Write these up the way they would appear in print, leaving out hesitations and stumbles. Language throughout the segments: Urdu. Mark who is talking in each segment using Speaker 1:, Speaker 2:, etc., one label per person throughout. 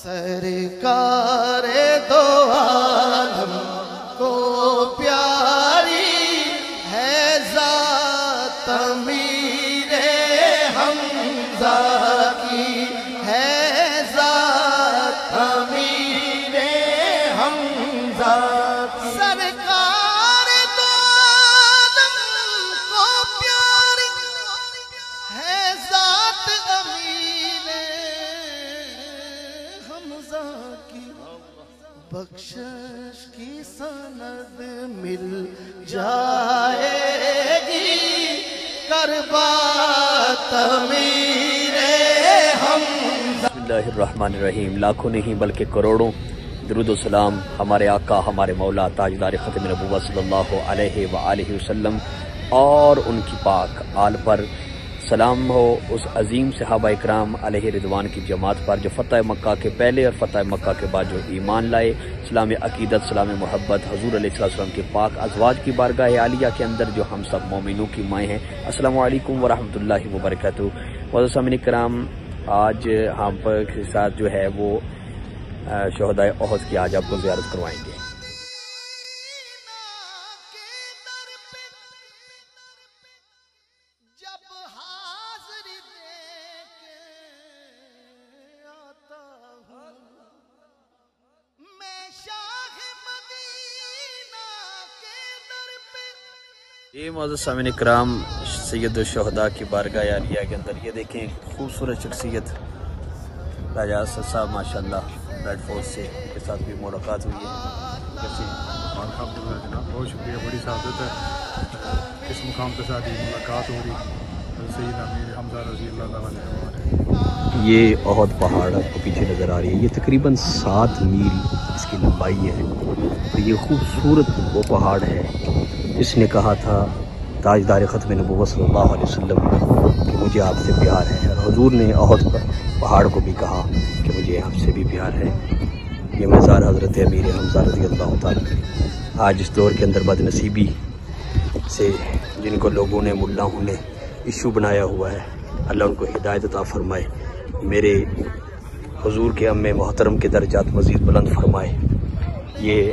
Speaker 1: سرکار دو عالم کو پیاری ہے ذات امیر حمزہ کی، ہے ذات امیر حمزہ کی۔ سرکار دو عالم کو پیاری ہے ذات امیر حمزہ کی، بخشش کی سند مل جائے گی کربات امیر حمزہ۔
Speaker 2: بسم اللہ الرحمن الرحیم۔ لاکھوں نہیں بلکہ کروڑوں درود و سلام ہمارے آقا ہمارے مولا تاجدار ختم نبوت صلی اللہ علیہ وآلہ وسلم اور ان کی پاک آل پر سلام ہو اس عظیم صحابہ اکرام علیہ رضوان کی جماعت پر جو فتح مکہ کے پہلے اور فتح مکہ کے بعد جو ایمان لائے، سلام عقیدت سلام محبت حضور علیہ السلام کے پاک ازواج کی بارگاہ عالیہ کے اندر جو ہم سب مومنوں کی مائیں ہیں۔ السلام علیکم ورحمۃ اللہ وبرکاتہ۔ سامعین کرام، آج ہم پر کے ساتھ جو ہے وہ شہدائے احد کی آج آپ کو زیارت کروائیں گے۔ یہ معزز سامعین کرام، سید الشہداء کی بارگاہ عالیہ کے اندر یہ دیکھیں خوبصورت شخصیت راجہ اسد صاحب ماشاءاللہ ریڈ فورس سے ان کے ساتھ بھی ملاقات ہوئی ہے۔
Speaker 3: الحمدللہ جناب، بہت شکریہ، بڑی سعادت ہے اس مقام کے ساتھ یہ ملاقات ہو رہی سیدنا امیر حمزہ رضی اللہ عنہ۔
Speaker 2: یہ احد پہاڑ آپ کو پیچھے نظر آ رہی ہے، یہ تقریباً 7 میل اس کی لمبائی ہے اور یہ خوبصورت وہ پہاڑ ہے جس نے کہا تھا تاجدار ختم نبوت صلی اللہ علیہ وسلم کہ مجھے آپ سے پیار ہے، اور حضور نے احد پہاڑ کو بھی کہا کہ مجھے آپ سے بھی پیار ہے۔ یہ مزار حضرت امیر حمزہ رضی اللہ تعالیٰ آج اس دور کے اندر بد نصیبی سے جن کو لوگوں نے ملاؤں نے ایشو بنایا ہوا ہے، اللہ ان کو ہدایت عطا فرمائے، میرے حضور کے ام محترم کے درجات مزید بلند فرمائے۔ یہ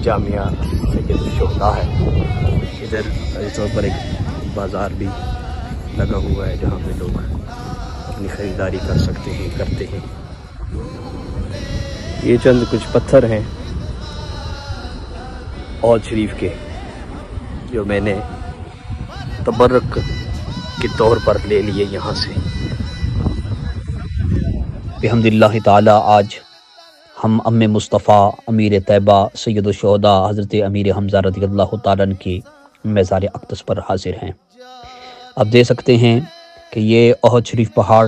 Speaker 2: جامعہ سید الشہداء ہے، ادھر اس طور پر ایک بازار بھی لگا ہوا ہے جہاں پہ لوگ اپنی خریداری کر سکتے ہیں، کرتے ہیں۔ یہ چند کچھ پتھر ہیں احد شریف کے جو میں نے تبرک کے طور پر لے لیے یہاں سے۔ بحمد اللہ تعالی آج ہم ام مصطفیٰ امیر طیبہ سید الشہداء حضرت امیر حمزہ رضی اللہ تعالیٰ کی مزار اقدس پر حاضر ہیں۔ آپ دیکھ سکتے ہیں کہ یہ احد شریف پہاڑ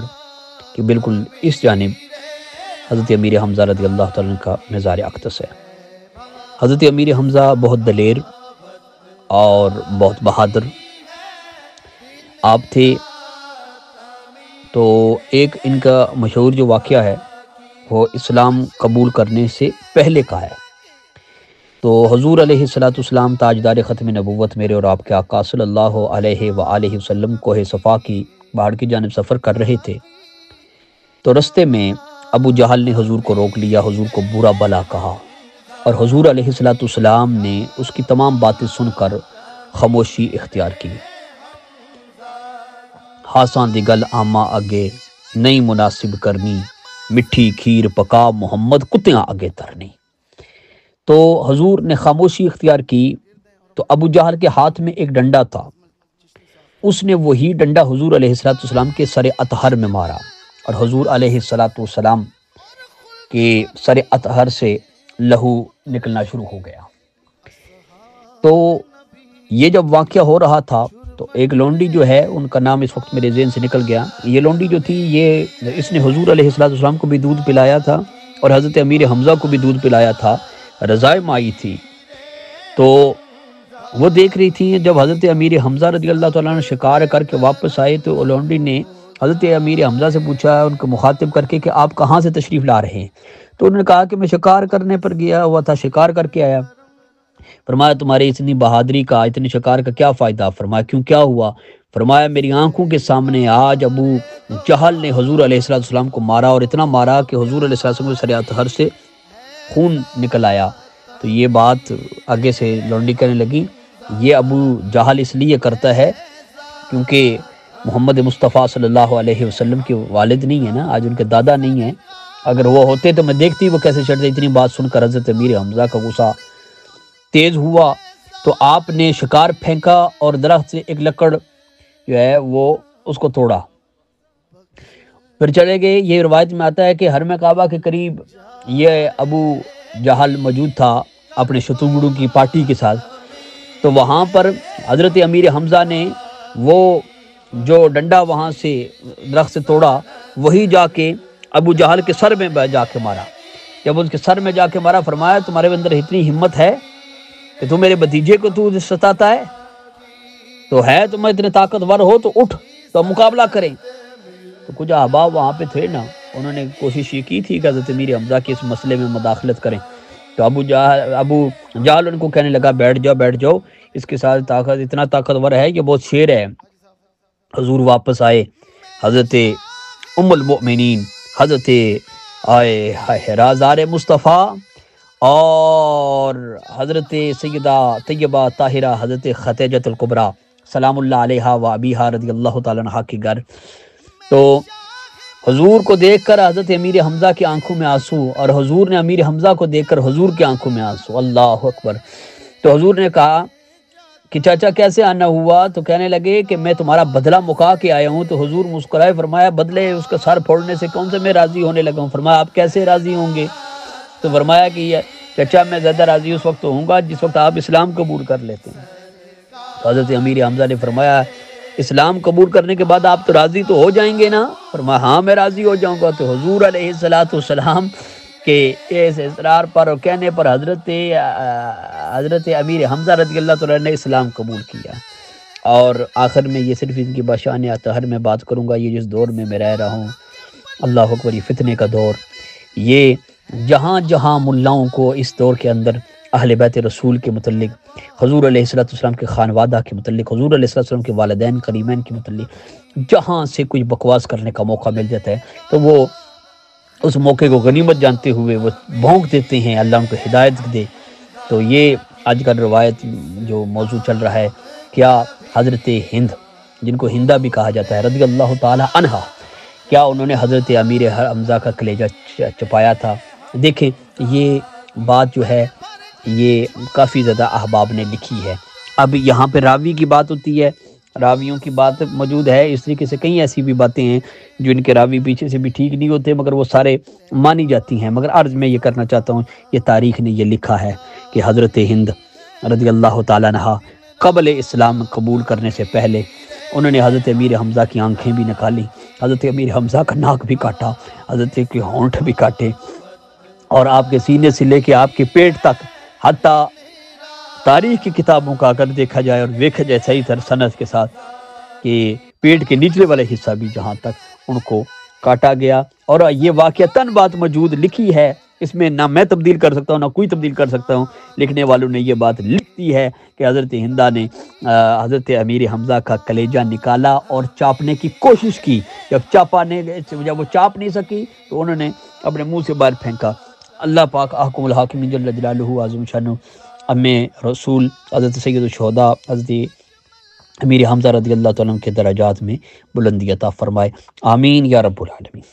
Speaker 2: کی بالکل اس جانب حضرت امیر حمزہ رضی اللہ تعالیٰ کا مزار اقدس ہے۔ حضرت امیر حمزہ بہت دلیر اور بہت بہادر آپ تھے، تو ایک ان کا مشہور جو واقعہ ہے وہ اسلام قبول کرنے سے پہلے کا ہے۔ تو حضور علیہ السلام تاجدار ختم نبوت میرے اور آپ کے آقا صلی اللہ علیہ وآلہ وسلم کوہ صفا کی پہاڑ کی جانب سفر کر رہے تھے، تو رستے میں ابو جہل نے حضور کو روک لیا، حضور کو برا بلا کہا، اور حضور علیہ السلام نے اس کی تمام باتیں سن کر خاموشی اختیار کی۔ ہاساں دی گل آما اگے نہیں مناسب کرنی، مٹھی کھیر پکا محمد کتیاں آگے ترنی۔ تو حضور نے خاموشی اختیار کی، تو ابو جہل کے ہاتھ میں ایک ڈنڈا تھا، اس نے وہی ڈنڈا حضور علیہ السلام کے سر اطہر میں مارا، اور حضور علیہ السلام کے سر اطہر سے لہو نکلنا شروع ہو گیا۔ تو یہ جب واقعہ ہو رہا تھا تو ایک لونڈی جو ہے، ان کا نام اس وقت میرے ذہن سے نکل گیا، یہ لونڈی جو تھی اس نے حضور علیہ السلام کو بھی دودھ پلایا تھا اور حضرت امیر حمزہ کو بھی دودھ پلایا تھا، رضائے مائی تھی۔ تو وہ دیکھ رہی تھی جب حضرت امیر حمزہ رضی اللہ تعالیٰ نے شکار کر کے واپس آئے تو لونڈی نے حضرت امیر حمزہ سے پوچھا ان کو مخاطب کر کے کہ آپ کہاں سے تشریف لا رہے ہیں؟ تو انہوں نے کہا کہ میں شکار کرنے پر گیا ہوا تھا، شکار کر کے آیا۔ فرمایا تمہاری اتنی بہادری کا، اتنی شکار کا کیا فائدہ؟ فرمایا کیوں، کیا ہوا؟ فرمایا میری آنکھوں کے سامنے آج ابو جہل نے حضور علیہ السلام کو مارا، اور اتنا مارا کہ حضور علیہ السلام کے سر اطہر سے خون نکل آیا۔ تو یہ بات آگے سے لونڈی کہنے لگی یہ ابو جہل اس لیے کرتا ہے کیونکہ محمد مصطفیٰ صلی اللہ علیہ وسلم کے والد نہیں ہے نا، آج ان کے دادا نہیں ہیں، اگر وہ ہوتے تو میں دیکھتی وہ کیسے چڑھتے۔ اتنی بات سن کر حضرت امیر حمزہ کا غصہ تیز ہوا تو آپ نے شکار پھینکا اور درخت سے ایک لکڑ جو ہے وہ اس کو توڑا، پھر چلے گئے۔ یہ روایت میں آتا ہے کہ حرم کعبہ کے قریب یہ ابو جہل موجود تھا اپنے شتوگڑوں کی پارٹی کے ساتھ، تو وہاں پر حضرت امیر حمزہ نے وہ جو ڈنڈا وہاں سے درخت سے توڑا وہی جا کے ابو جہل کے سر میں جا کے مارا۔ جب اس کے سر میں جا کے مارا، فرمایا تمہارے اندر اتنی ہمت ہے کہ تم میرے بھتیجے کو تو ستاتا ہے؟ تو ہے تم اتنے طاقتور ہو تو اٹھ تو مقابلہ کریں۔ تو کچھ احباب وہاں پہ تھے نا، انہوں نے کوشش یہ کی تھی کہ حضرت امیر حمزہ کے اس مسئلے میں مداخلت کریں، تو ابو جہل ان کو کہنے لگا بیٹھ جاؤ، اس کے ساتھ طاقت اتنا طاقتور ہے کہ بہت شیر ہے۔ حضور واپس آئے، حضرت ام المؤمنین حضرت رازدار مصطفیٰ اور حضرت سیدہ طیبہ طاہرہ حضرت خدیجہ الکبریٰ سلام اللہ علیہا و ابیہا رضی اللہ تعالیٰ عنہا کے گھر، تو حضور کو دیکھ کر حضرت امیر حمزہ کی آنکھوں میں آنسو، اور حضور نے امیر حمزہ کو دیکھ کر حضور کی آنکھوں میں آنسو۔ اللہ اکبر۔ تو حضور نے کہا کہ چاچا کیسے آنا ہوا؟ تو کہنے لگے کہ میں تمہارا بدلہ مکا کے آیا ہوں۔ تو حضور مسکرائے، فرمایا بدلے اس کا سر پھوڑنے سے کون سے میں راضی ہونے لگا ہوں؟ فرمایا آپ کیسے راضی ہوں گے؟ تو فرمایا کہ چچا میں زیادہ راضی اس وقت ہوں گا جس وقت آپ اسلام قبول کر لیتے ہیں۔ تو حضرت امیر حمزہ نے فرمایا اسلام قبول کرنے کے بعد آپ تو راضی تو ہو جائیں گے نا؟ فرمایا ہاں میں راضی ہو جاؤں گا۔ تو حضور علیہ السلام کے اس اصرار پر اور کہنے پر حضرت امیر حمزہ رضی اللہ تعالیٰ نے اسلام قبول کیا۔ اور آخر میں یہ صرف ان کی بشان اطہر میں بات کروں گا، یہ جس دور میں رہ رہا ہوں، اللہ اکبر، یہ فتنے کا دور، یہ جہاں جہاں ملاؤں کو اس دور کے اندر اہل بیت رسول کے متعلق، حضور علیہ السلام کے خانوادہ کے متعلق، حضور علیہ السلام کے والدین کریمین کے متعلق جہاں سے کچھ بکواس کرنے کا موقع مل جاتا ہے تو وہ اس موقع کو غنیمت جانتے ہوئے وہ بھونک دیتے ہیں، اللہ ان کو ہدایت دے۔ تو یہ آج کل روایت جو موضوع چل رہا ہے، کیا حضرت ہند، جن کو ہندہ بھی کہا جاتا ہے رضی اللہ تعالی عنہا، کیا انہوں نے حضرت امیر حمزہ کا کلیجہ چپایا تھا؟ دیکھیں یہ بات جو ہے یہ کافی زیادہ احباب نے لکھی ہے۔ اب یہاں پہ راوی کی بات ہوتی ہے، راویوں کی بات موجود ہے، اس طریقے سے کئی ایسی بھی باتیں ہیں جو ان کے راوی پیچھے سے بھی ٹھیک نہیں ہوتے مگر وہ سارے مانی جاتی ہیں۔ مگر عرض میں یہ کرنا چاہتا ہوں، یہ تاریخ نے یہ لکھا ہے کہ حضرت ہند رضی اللہ تعالیٰ عنہا قبل اسلام قبول کرنے سے پہلے انہوں نے حضرت امیر حمزہ کی آنکھیں بھی نکالی، حضرت امیر حمزہ کا ناک بھی کاٹا، حضرت کے ہونٹ بھی کاٹے، اور آپ کے سینے سے لے کے آپ کے پیٹ تک، حتیٰ تاریخ کی کتابوں کا اگر دیکھا جائے اور دیکھا جائے صحیح تر سند کے ساتھ کہ پیٹ کے نچلے والے حصہ بھی جہاں تک ان کو کاٹا گیا۔ اور یہ واقعتاً بات موجود لکھی ہے، اس میں نہ میں تبدیل کر سکتا ہوں نہ کوئی تبدیل کر سکتا ہوں، لکھنے والوں نے یہ بات لکھتی ہے کہ حضرت ہندہ نے حضرت امیر حمزہ کا کلیجہ نکالا اور چاپنے کی کوشش کی، جب وہ چاپ نہیں سکی تو انہوں نے اپنے منہ سے باہر پھینکا۔ اللہ پاک احکم الحاکمین جل جلالہ عظیم شانہ امی رسول حضرت سید الشہداء حضرت امیر حمزہ رضی اللہ تعالیٰ عنہ کے درجات میں بلندی عطا فرمائے، آمین یا رب العالمین۔